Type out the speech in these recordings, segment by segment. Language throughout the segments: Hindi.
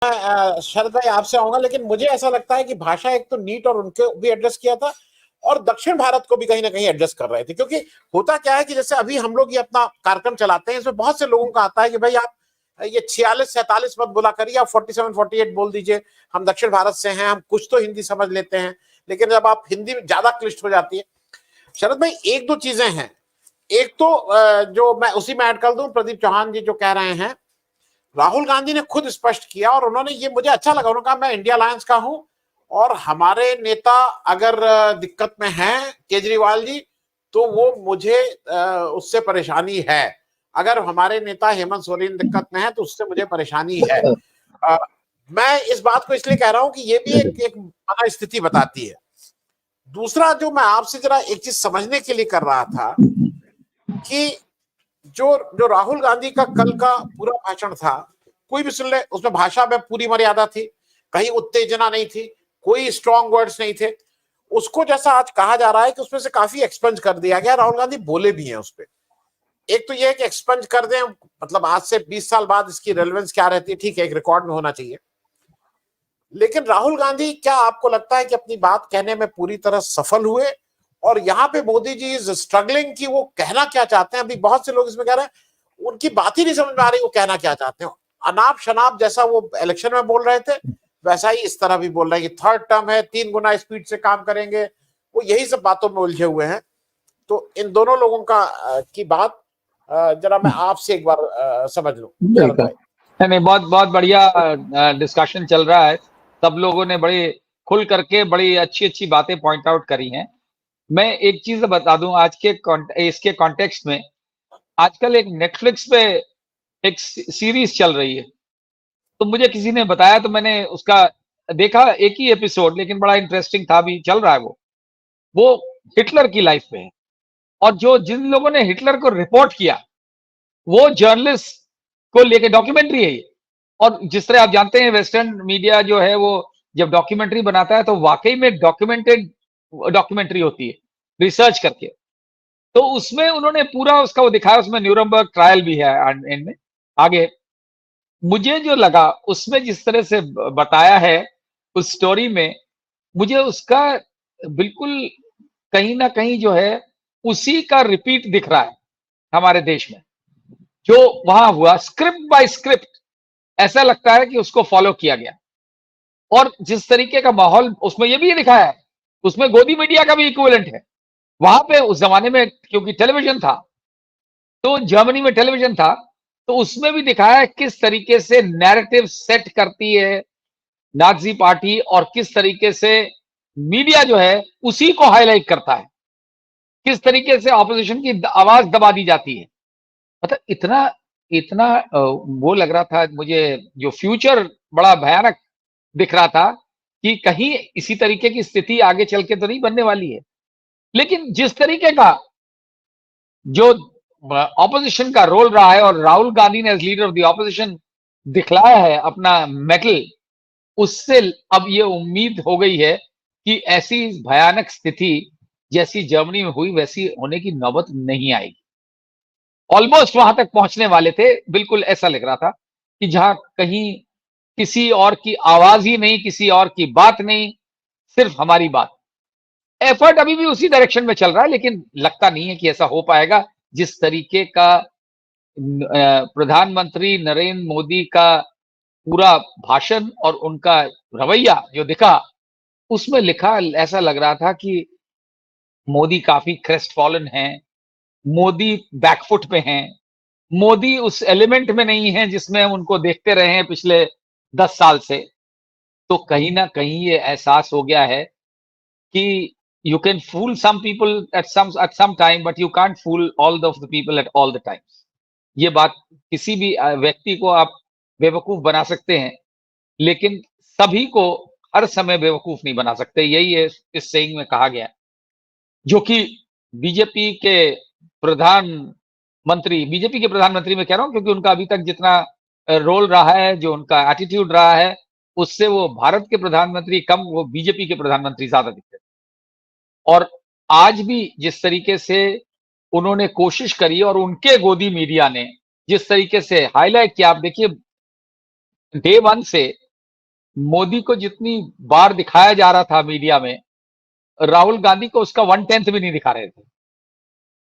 शरद भाई आपसे आऊंगा, लेकिन मुझे ऐसा लगता है कि भाषा एक तो नीट और उनके भी एड्रेस किया था, और दक्षिण भारत को भी कहीं ना कहीं एड्रेस कर रहे थे। क्योंकि होता क्या है कि जैसे अभी हम लोग ये अपना कार्यक्रम चलाते हैं, इसमें बहुत से लोगों का आता है कि भाई आप ये 46-47 मत बोला करिए, आप 47-48 बोल दीजिए, हम दक्षिण भारत से हैं, हम कुछ तो हिंदी समझ लेते हैं। लेकिन जब आप हिंदी में ज्यादा क्लिष्ट हो जाती है। शरद भाई, एक दो चीजें हैं। एक तो जो मैं उसी में ऐड कर दूं, प्रदीप चौहान जी जो कह रहे हैं, राहुल गांधी ने खुद स्पष्ट किया, और उन्होंने ये मुझे अच्छा लगा, उन्होंने कहा मैं इंडिया अलायंस का हूं, और हमारे नेता अगर दिक्कत में हैं केजरीवाल जी, तो वो मुझे उससे परेशानी है। अगर हमारे नेता हेमंत सोरेन दिक्कत में है तो उससे मुझे परेशानी है। अ, मैं इस बात को इसलिए कह रहा हूं कि ये भी एक माना स्थिति बताती है। दूसरा जो मैं आपसे जरा एक चीज समझने के लिए कर रहा था कि जो जो राहुल गांधी का कल का पूरा भाषण था, कोई भी सुन ले, उसमें भाषा में पूरी मर्यादा थी, कहीं उत्तेजना नहीं थी, कोई स्ट्रॉन्ग वर्ड्स नहीं थे। उसको जैसा आज कहा जा रहा है कि उसमें से काफी एक्सपंज कर दिया गया, राहुल गांधी बोले भी हैं उस पर। एक तो यह है कि एक्सपंज कर दें, मतलब आज से 20 साल बाद इसकी रेलेवेंस क्या रहती है, ठीक है, एक रिकॉर्ड में होना चाहिए। लेकिन राहुल गांधी, क्या आपको लगता है कि अपनी बात कहने में पूरी तरह सफल हुए? और यहाँ पे मोदी जी इज स्ट्रगलिंग कि वो कहना क्या चाहते हैं। अभी बहुत से लोग इसमें कह रहे हैं उनकी बात ही नहीं समझ में आ रही वो कहना क्या चाहते हैं। अनाप शनाप जैसा वो इलेक्शन में बोल रहे थे, वैसा ही इस तरह भी बोल रहे हैं कि थर्ड टर्म है, 3 गुना स्पीड से काम करेंगे। वो यही सब बातों में उलझे हुए हैं। तो इन दोनों लोगों का की बात जरा मैं आपसे एक बार समझ लूं, शरद बिल्कुल। भाई। नहीं, बहुत बहुत बढ़िया डिस्कशन चल रहा है। सब लोगों ने बड़े खुल करके बड़ी अच्छी अच्छी बातें पॉइंट आउट करी हैं। मैं एक चीज बता दूं, आज के इसके कॉन्टेक्स्ट में, आजकल एक नेटफ्लिक्स पे एक सीरीज चल रही है। तो मुझे किसी ने बताया, तो मैंने उसका देखा, एक ही एपिसोड, लेकिन बड़ा इंटरेस्टिंग था, भी चल रहा है वो हिटलर की लाइफ पे है। और जो जिन लोगों ने हिटलर को रिपोर्ट किया, वो जर्नलिस्ट को लेके डॉक्यूमेंट्री है ये। और जिस तरह आप जानते हैं, वेस्टर्न मीडिया जो है वो जब डॉक्यूमेंट्री बनाता है तो वाकई में डॉक्यूमेंटेड डॉक्यूमेंट्री होती है, रिसर्च करके। तो उसमें उन्होंने पूरा उसका वो दिखाया, उसमें न्यूरमबर्ग ट्रायल भी है इनमें आगे। मुझे जो लगा उसमें, जिस तरह से बताया है उस स्टोरी में, मुझे उसका बिल्कुल कहीं ना कहीं जो है उसी का रिपीट दिख रहा है हमारे देश में। जो वहां हुआ, स्क्रिप्ट बाय स्क्रिप्ट, ऐसा लगता है कि उसको फॉलो किया गया। और जिस तरीके का माहौल उसमें ये भी दिखाया है, उसमें गोदी मीडिया का भी इक्विवेलेंट है। वहां पे उस जमाने में क्योंकि टेलीविजन था, तो जर्मनी में टेलीविजन था, तो उसमें भी दिखाया है किस तरीके से नैरेटिव सेट करती है नाजी पार्टी, और किस तरीके से मीडिया जो है उसी को हाईलाइट करता है, किस तरीके से ऑपोजिशन की आवाज दबा दी जाती है। मतलब इतना इतना वो लग रहा था मुझे, जो फ्यूचर बड़ा भयानक दिख रहा था कि कहीं इसी तरीके की स्थिति आगे चल के तो नहीं बनने वाली है। लेकिन जिस तरीके का जो ऑपोजिशन का रोल रहा है, और राहुल गांधी ने as leader of the opposition दिखलाया है अपना मेटल, उससे अब ये उम्मीद हो गई है कि ऐसी भयानक स्थिति जैसी जर्मनी में हुई वैसी होने की नौबत नहीं आएगी। ऑलमोस्ट वहां तक पहुंचने वाले थे, बिल्कुल ऐसा लग रहा था कि जहां कहीं किसी और की आवाज ही नहीं, किसी और की बात नहीं, सिर्फ हमारी बात। एफर्ट अभी भी उसी डायरेक्शन में चल रहा है, लेकिन लगता नहीं है कि ऐसा हो पाएगा। जिस तरीके का प्रधानमंत्री नरेंद्र मोदी का पूरा भाषण और उनका रवैया जो दिखा, उसमें लिखा ऐसा लग रहा था कि मोदी काफी क्रेस्ट फॉलन है, मोदी बैकफुट पे हैं, मोदी उस एलिमेंट में नहीं है जिसमें हम उनको देखते रहे हैं पिछले 10 साल से। तो कहीं ना कहीं ये एहसास हो गया है कि you can fool some people at some time, but you can't fool all of the people at all the times. ये बात, किसी भी व्यक्ति को आप बेवकूफ बना सकते हैं, लेकिन सभी को हर समय बेवकूफ नहीं बना सकते। यही है इस सेइंग में कहा गया, जो कि बीजेपी के बीजेपी के प्रधानमंत्री में कह रहा हूं, क्योंकि उनका अभी तक जितना रोल रहा है, जो उनका एटीट्यूड रहा है, उससे वो भारत के प्रधानमंत्री कम, वो बीजेपी के प्रधानमंत्री ज्यादा दिखते हैं। और आज भी जिस तरीके से उन्होंने कोशिश करी, और उनके गोदी मीडिया ने जिस तरीके से हाईलाइट किया, आप देखिए डे वन से मोदी को जितनी बार दिखाया जा रहा था मीडिया में, राहुल गांधी को उसका 1/10 भी नहीं दिखा रहे थे।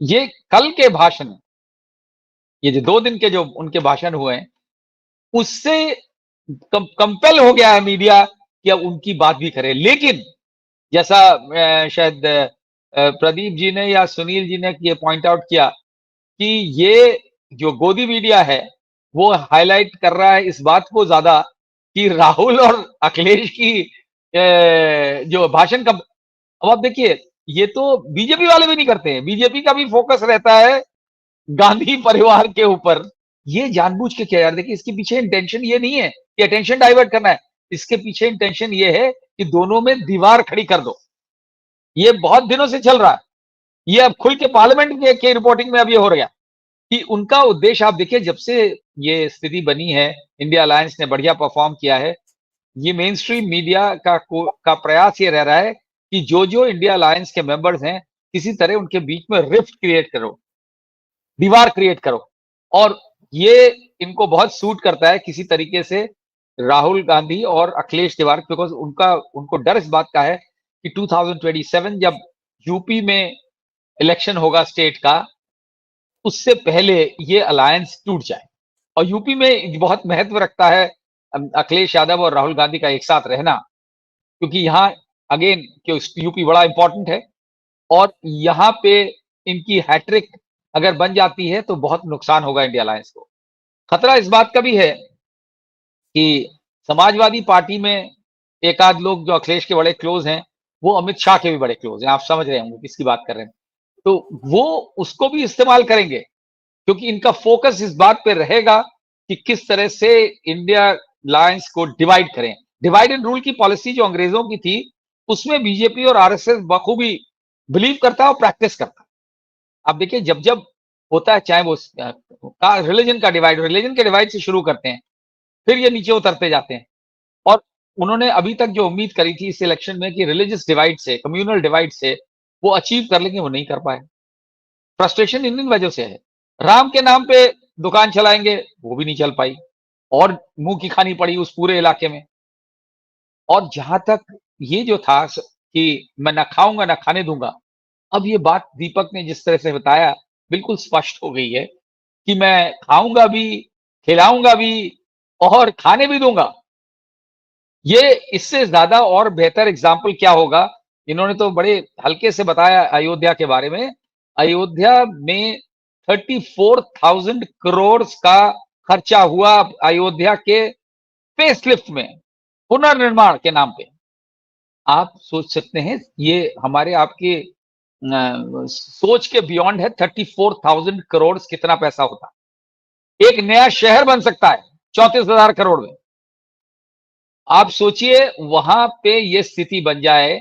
ये कल के भाषण, ये जो 2 दिन के जो उनके भाषण हुए हैं, उससे कंपेल हो गया है मीडिया कि अब उनकी बात भी करे। लेकिन जैसा शायद प्रदीप जी ने या सुनील जी ने ये पॉइंट आउट किया कि ये जो गोदी मीडिया है वो हाईलाइट कर रहा है इस बात को ज्यादा कि राहुल और अखिलेश की जो भाषण का, अब आप देखिए ये तो बीजेपी वाले भी नहीं करते हैं। बीजेपी का भी फोकस रहता है गांधी परिवार के ऊपर। ये जानबूझ के किया यार, देखिए इसके पीछे इंटेंशन ये नहीं है कि अटेंशन डाइवर्ट करना है, इसके पीछे इंटेंशन ये है कि दोनों में दीवार खड़ी कर दो। ये बहुत दिनों से चल रहा है, ये अब खुल के पार्लियामेंट के रिपोर्टिंग में अब ये हो गया कि उनका उद्देश्य, आप देखिए जब से ये स्थिति बनी है, इंडिया अलायंस ने बढ़िया परफॉर्म किया है। ये मेन स्ट्रीम मीडिया का प्रयास ये रह रहा है कि जो इंडिया अलायंस के मेंबर्स हैं, किसी तरह उनके बीच में रिफ्ट क्रिएट करो, दीवार क्रिएट करो। और ये इनको बहुत सूट करता है किसी तरीके से राहुल गांधी और अखिलेश तिवारी, बिकॉज उनको डर इस बात का है कि 2027 जब यूपी में इलेक्शन होगा स्टेट का, उससे पहले ये अलायंस टूट जाए। और यूपी में बहुत महत्व रखता है अखिलेश यादव और राहुल गांधी का एक साथ रहना, क्योंकि यहाँ अगेन यूपी बड़ा इंपॉर्टेंट है और यहाँ पे इनकी हैट्रिक अगर बन जाती है तो बहुत नुकसान होगा इंडिया अलायंस को। खतरा इस बात का भी है कि समाजवादी पार्टी में एक आध लोग जो अखिलेश के बड़े क्लोज हैं, वो अमित शाह के भी बड़े क्लोज हैं। आप समझ रहे होंगे किसकी बात कर रहे हैं। तो वो उसको भी इस्तेमाल करेंगे, क्योंकि इनका फोकस इस बात पे रहेगा कि किस तरह से इंडिया अलायंस को डिवाइड करें। डिवाइड एंड रूल की पॉलिसी जो अंग्रेजों की थी, उसमें बीजेपी और आरएसएस बखूबी बिलीव करता है और प्रैक्टिस करता है। अब देखिए जब जब होता है, चाहे वो रिलीजन के डिवाइड से शुरू करते हैं, फिर ये नीचे उतरते जाते हैं। और उन्होंने अभी तक जो उम्मीद करी थी इस इलेक्शन में कि रिलीजियस डिवाइड से, कम्युनल डिवाइड से वो अचीव कर लेंगे, वो नहीं कर पाए। फ्रस्ट्रेशन इन वजह से है। राम के नाम पे दुकान चलाएंगे, वो भी नहीं चल पाई और मुंह की खानी पड़ी उस पूरे इलाके में। और जहां तक ये जो था कि मैं ना खाऊंगा ना खाने दूंगा, अब ये बात दीपक ने जिस तरह से बताया बिल्कुल स्पष्ट हो गई है कि मैं खाऊंगा भी, खिलाऊंगा भी और खाने भी दूंगा। ये इससे ज्यादा और बेहतर एग्जाम्पल क्या होगा। इन्होंने तो बड़े हल्के से बताया अयोध्या के बारे में। अयोध्या में 34,000 करोड़ का खर्चा हुआ अयोध्या के फेसलिफ्ट में, पुनर्निर्माण के नाम पे। आप सोच सकते हैं ये हमारे आपके सोच के बियॉन्ड है। 34,000 करोड़ कितना पैसा होता, एक नया शहर बन सकता है 34,000 करोड़ में। आप सोचिए वहां पे ये स्थिति बन जाए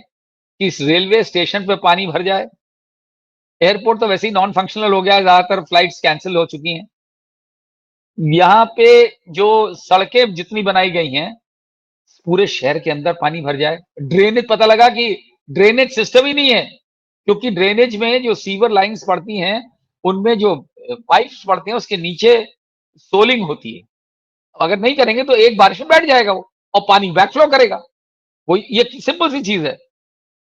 कि इस रेलवे स्टेशन पे पानी भर जाए। एयरपोर्ट तो वैसे ही नॉन फंक्शनल हो गया है, ज्यादातर फ्लाइट्स कैंसिल हो चुकी हैं। यहाँ पे जो सड़कें जितनी बनाई गई हैं, पूरे शहर के अंदर पानी भर जाए। ड्रेनेज, पता लगा कि ड्रेनेज सिस्टम ही नहीं है, क्योंकि ड्रेनेज में जो सीवर लाइंस पड़ती हैं, उनमें जो पाइप्स पड़ते हैं उसके नीचे सोलिंग होती है। अगर नहीं करेंगे तो एक बारिश में बैठ जाएगा वो और पानी बैकफ्लो करेगा। वो ये सिंपल सी चीज है।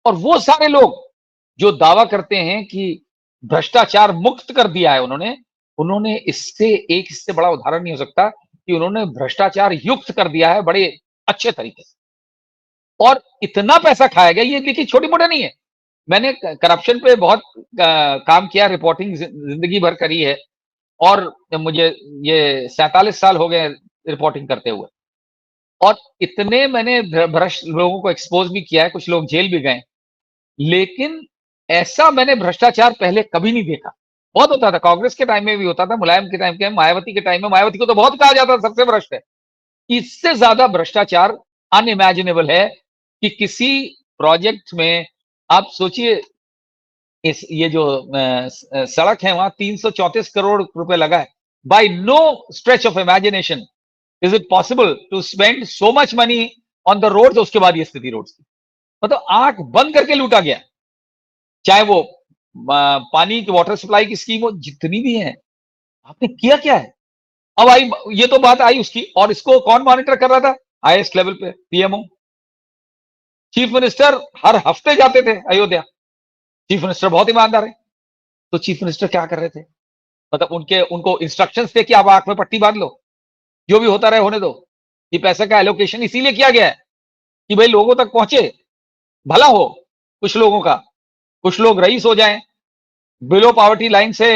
और वो सारे लोग जो दावा करते हैं कि भ्रष्टाचार मुक्त कर दिया है उन्होंने इससे बड़ा उदाहरण नहीं हो सकता कि उन्होंने भ्रष्टाचार युक्त कर दिया है बड़े अच्छे तरीके से। और इतना पैसा खाया गया, ये देखिए छोटी मोटा नहीं है। मैंने करप्शन पे बहुत काम किया, रिपोर्टिंग जिंदगी भर करी है और मुझे ये 47 साल हो गए रिपोर्टिंग करते हुए। और इतने मैंने भ्रष्ट लोगों को एक्सपोज भी किया है, कुछ लोग जेल भी गए, लेकिन ऐसा मैंने भ्रष्टाचार पहले कभी नहीं देखा। बहुत होता था, कांग्रेस के टाइम में भी होता था, मुलायम के टाइम के, मायावती के टाइम में। मायावती को तो बहुत कहा जाता था सबसे भ्रष्ट है। इससे ज्यादा भ्रष्टाचार अनइमेजिनेबल है कि किसी प्रोजेक्ट में आप सोचिए, ये जो सड़क है वहां 334 करोड़ रुपए लगा है। By no stretch of imagination is it possible to spend so much money on the road. उसके बाद ये स्थिति रोड की, मतलब आंख बंद करके लूटा गया। चाहे वो पानी की वाटर सप्लाई की स्कीम हो, जितनी भी है, आपने किया क्या है। अब आई ये तो बात आई उसकी, और इसको कौन मॉनिटर कर रहा था, हाईएस्ट लेवल पे पीएमओ। चीफ मिनिस्टर हर हफ्ते जाते थे अयोध्या। चीफ मिनिस्टर बहुत ईमानदार है। तो चीफ मिनिस्टर क्या कर रहे थे? मतलब उनको इंस्ट्रक्शंस थे कि आप आंख में पट्टी बांध लो, जो भी होता रहे होने दो। ये पैसे का एलोकेशन इसीलिए किया गया है कि भाई लोगों तक पहुंचे, भला हो कुछ लोगों का, कुछ लोग रईस हो जाएं, बिलो पॉवर्टी लाइन से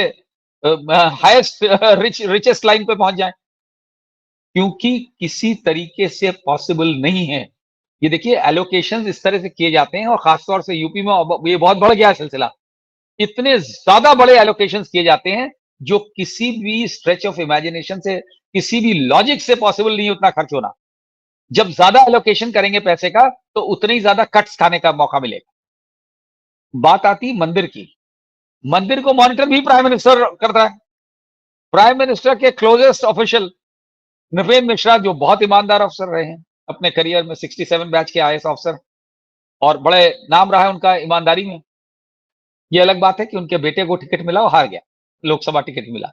हाईएस्ट रिचेस्ट लाइन पे पहुंच जाएं, क्योंकि किसी तरीके से पॉसिबल नहीं है। ये देखिए एलोकेशन इस तरह से किए जाते हैं, और खासतौर से यूपी में ये बहुत बढ़ गया है सिलसिला। इतने ज्यादा बड़े एलोकेशन किए जाते हैं जो किसी भी स्ट्रेच ऑफ इमेजिनेशन से, किसी भी लॉजिक से पॉसिबल नहीं उतना खर्च होना। जब ज्यादा एलोकेशन करेंगे पैसे का तो उतने ही ज्यादा कट्स खाने का मौका मिलेगा। बात आती मंदिर की। मंदिर को मॉनिटर भी प्राइम मिनिस्टर करता है। प्राइम मिनिस्टर के क्लोजेस्ट ऑफिशियल नृपेंद्र मिश्रा, जो बहुत ईमानदार अफसर रहे हैं अपने करियर में, 67 बैच के आईएएस अफसर, और बड़े नाम रहा है उनका ईमानदारी में। ये अलग बात है कि उनके बेटे को टिकट मिला और हार गया, लोकसभा टिकट मिला।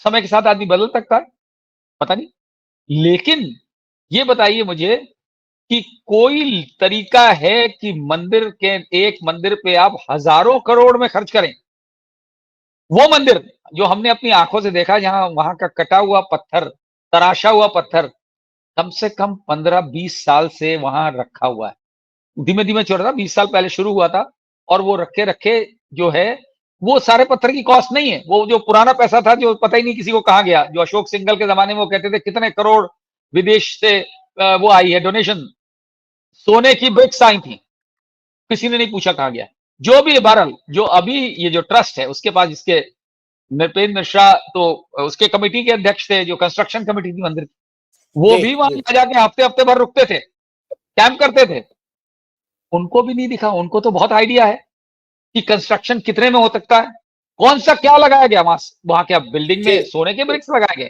समय के साथ आदमी बदल सकता है, पता नहीं। लेकिन ये बताइए मुझे कि कोई तरीका है कि मंदिर के, एक मंदिर पे आप हजारों करोड़ में खर्च करें? वो मंदिर जो हमने अपनी आंखों से देखा, जहां वहां का कटा हुआ पत्थर, तराशा हुआ पत्थर कम से कम 15-20 साल से वहां रखा हुआ है। धीमे धीमे चल रहा था, 20 साल पहले शुरू हुआ था, और वो रखे रखे जो है, वो सारे पत्थर की कॉस्ट नहीं है। वो जो पुराना पैसा था, जो पता ही नहीं किसी को कहां गया, जो अशोक सिंघल के जमाने में वो कहते थे कितने करोड़ विदेश से वो आई है डोनेशन, सोने की ब्रिक्स आई थी, किसी ने नहीं पूछा कहां गया। जो भी बहरहाल, जो अभी ये जो ट्रस्ट है उसके पास, इसके नृपेंद्र मिश्रा तो उसके कमेटी के अध्यक्ष थे, जो कंस्ट्रक्शन कमेटी थी मंदिर की, वो भी वहां जाके हफ्ते हफ्ते भर रुकते थे, कैंप करते थे। उनको भी नहीं दिखा। उनको तो बहुत आइडिया है कि कंस्ट्रक्शन कितने में हो सकता है, कौन सा क्या लगाया गया वहां क्या बिल्डिंग में सोने के ब्रिक्स लगाए गए।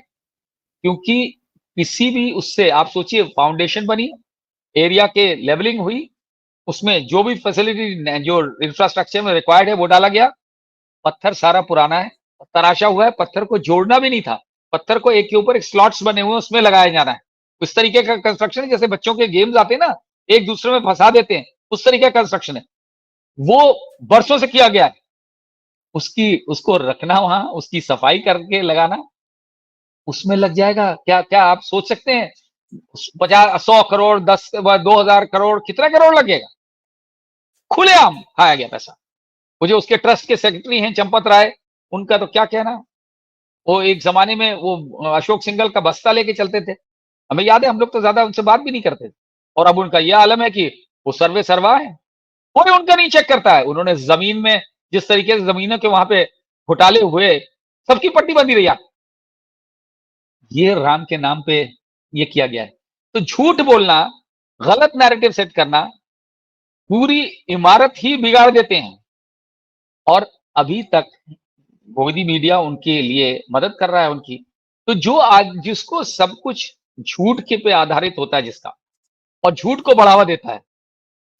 क्योंकि किसी भी उससे आप सोचिए, फाउंडेशन बनी, एरिया के लेवलिंग हुई, उसमें जो भी फैसिलिटी, जो इंफ्रास्ट्रक्चर में रिक्वायर्ड है वो डाला गया। पत्थर सारा पुराना है, तराशा हुआ है, पत्थर को जोड़ना भी नहीं था, पत्थर को एक के ऊपर एक स्लॉट्स बने हुए उसमें लगाया जाना है। उस तरीके का कंस्ट्रक्शन, जैसे बच्चों के गेम्स आते हैं ना, एक दूसरे में फंसा देते हैं, उस तरीके का कंस्ट्रक्शन है। वो बरसों से किया गया है। उसको रखना वहां, उसकी सफाई करके लगाना, उसमें लग जाएगा क्या क्या आप सोच सकते हैं? 50-100 करोड़, 10-2000 करोड़, कितना करोड़ लगेगा? खुलेआम खाया गया पैसा। मुझे उसके ट्रस्ट के सेक्रेटरी हैं चंपत राय, उनका तो क्या कहना। वो एक जमाने में वो अशोक सिंघल का बस्ता लेके चलते थे, हमें याद है, हम लोग तो ज्यादा उनसे बात भी नहीं करते थे। और अब उनका यह आलम है कि वो सर्वे सर्वा है, कोई उनका नहीं चेक करता है। उन्होंने जमीन में जिस तरीके से जमीनों के वहां पे घोटाले हुए, सबकी पट्टी बंदी रही। ये राम के नाम पे ये किया गया है। तो झूठ बोलना, गलत नैरेटिव सेट करना, पूरी इमारत ही बिगाड़ देते हैं। और अभी तक मोदी मीडिया उनके लिए मदद कर रहा है उनकी। तो जो आज जिसको सब कुछ झूठ के पे आधारित होता है, जिसका, और झूठ को बढ़ावा देता है,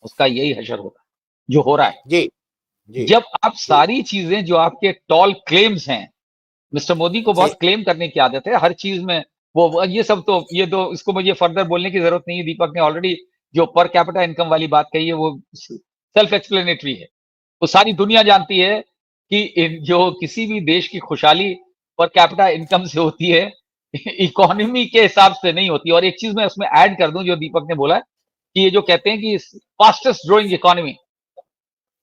उसका यही हशर होता है जो हो रहा है। जी जी जब आप सारी चीजें जो आपके टॉल क्लेम्स हैं, मिस्टर मोदी को बहुत क्लेम करने की आदत है हर चीज में। ये सब तो, ये तो इसको मुझे फर्दर बोलने की जरूरत नहीं है। दीपक ने ऑलरेडी जो पर कैपिटा इनकम वाली बात कही है वो सेल्फ एक्सप्लेनेटरी है। तो सारी दुनिया जानती है कि जो किसी भी देश की खुशहाली पर कैपिटा इनकम से होती है, इकोनॉमी के हिसाब से नहीं होती। और एक चीज मैं उसमें ऐड कर दूं, जो दीपक ने बोला कि ये जो कहते हैं कि फास्टेस्ट ग्रोइंग इकोनॉमी,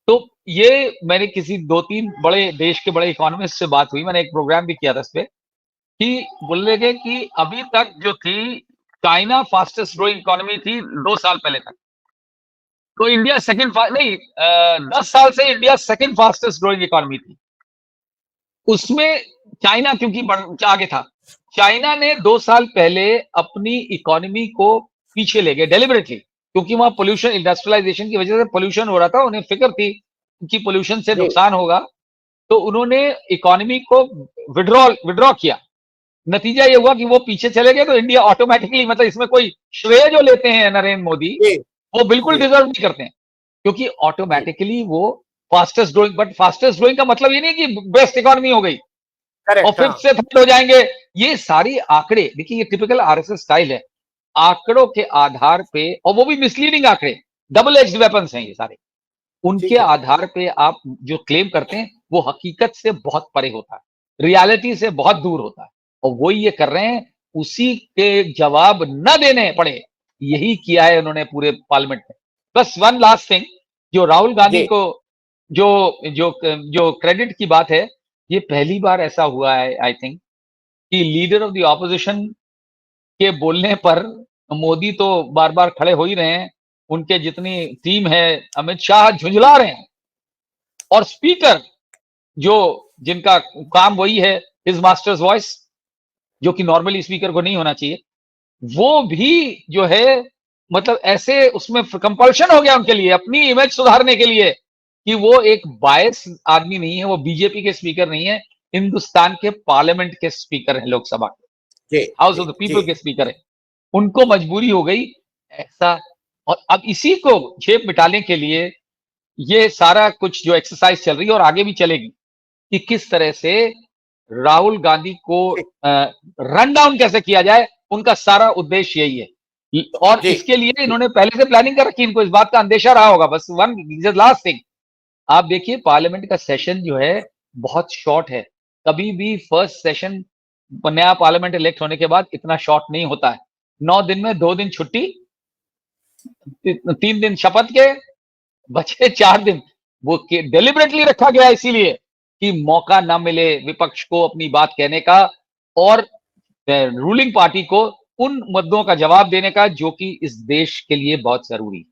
तो ये मैंने किसी 2-3 बड़े देश के बड़े इकोनॉमिस्ट से बात हुई, मैंने एक प्रोग्राम भी किया था इस पे, कि बोल रहे थे कि अभी तक जो थी, चाइना फास्टेस्ट ग्रोइंग इकोनॉमी थी 2 साल पहले तक, तो इंडिया सेकंड नहीं, 10 साल से India second fastest growing economy थी। उसमें चाइना क्योंकि आगे था, चाइना ने 2 साल पहले अपनी इकोनॉमी को पीछे ले गए डेलिबरेटली, क्योंकि वहां पोल्यूशन, इंडस्ट्रियलाइजेशन की वजह से पोल्यूशन हो रहा था, उन्हें फिक्र थी कि पोल्यूशन से नुकसान होगा, तो उन्होंने इकोनॉमी को विड्रॉ किया। नतीजा ये हुआ कि वो पीछे चले गए। तो इंडिया ऑटोमेटिकली, मतलब इसमें कोई श्रेय जो लेते हैं नरेंद्र मोदी, वो बिल्कुल डिजर्व नहीं करते हैं, क्योंकि ऑटोमेटिकली वो fastest growing, but fastest growing का मतलब ये नहीं कि बेस्ट इकोनॉमी हो गई और फिफ्थ से थर्ड हो जाएंगे। ये सारी आंकड़े देखिए, ये टिपिकल आरएसएस स्टाइल है आंकड़ों के आधार पे, और वो भी मिसलीडिंग आंकड़े, डबल एज्ड वेपन्स हैं ये सारे, उनके ठीक है। आधार पे आप जो क्लेम करते हैं वो हकीकत से बहुत परे होता है, रियलिटी से बहुत दूर होता है, और वो ये कर रहे हैं, उसी के जवाब न देने पड़े, यही किया है उन्होंने पूरे पार्लियामेंट में। बस वन लास्ट थिंग, जो राहुल गांधी जी को जो जो जो क्रेडिट की बात है, ये पहली बार ऐसा हुआ है आई थिंक कि लीडर ऑफ द ऑपोजिशन के बोलने पर मोदी तो बार बार खड़े हो ही रहे हैं, उनके जितनी टीम है, अमित शाह झुंझला रहे हैं, और स्पीकर जो जिनका काम वही है, हिज मास्टर्स वॉइस, जो कि नॉर्मली स्पीकर को नहीं होना चाहिए, वो भी जो है मतलब ऐसे उसमें कंपल्शन हो गया उनके लिए अपनी इमेज सुधारने के लिए कि वो एक बायस आदमी नहीं है, वो बीजेपी के स्पीकर नहीं है, हिंदुस्तान के पार्लियामेंट के स्पीकर हैं, लोकसभा के, जी हाउस जी ऑफ द जी पीपल के स्पीकर है। उनको मजबूरी हो गई ऐसा, और अब इसी को झेप मिटाने के लिए ये सारा कुछ जो एक्सरसाइज चल रही है और आगे भी चलेगी कि किस तरह से राहुल गांधी को जी रन डाउन कैसे किया जाए, उनका सारा उद्देश्य यही है, और जी इसके लिए इन्होंने पहले से प्लानिंग कर रखी, इनको इस बात का अंदेशा रहा होगा। बस वन लास्ट थिंग, आप देखिए पार्लियामेंट का सेशन जो है बहुत शॉर्ट है, कभी भी फर्स्ट सेशन नया पार्लियामेंट इलेक्ट होने के बाद इतना शॉर्ट नहीं होता है, 9 दिन में 2 दिन छुट्टी, 3 दिन शपथ के, बचे 4 दिन, वो डेलिबरेटली रखा गया इसीलिए कि मौका ना मिले विपक्ष को अपनी बात कहने का, और रूलिंग पार्टी को उन मुद्दों का जवाब देने का जो कि इस देश के लिए बहुत जरूरी है।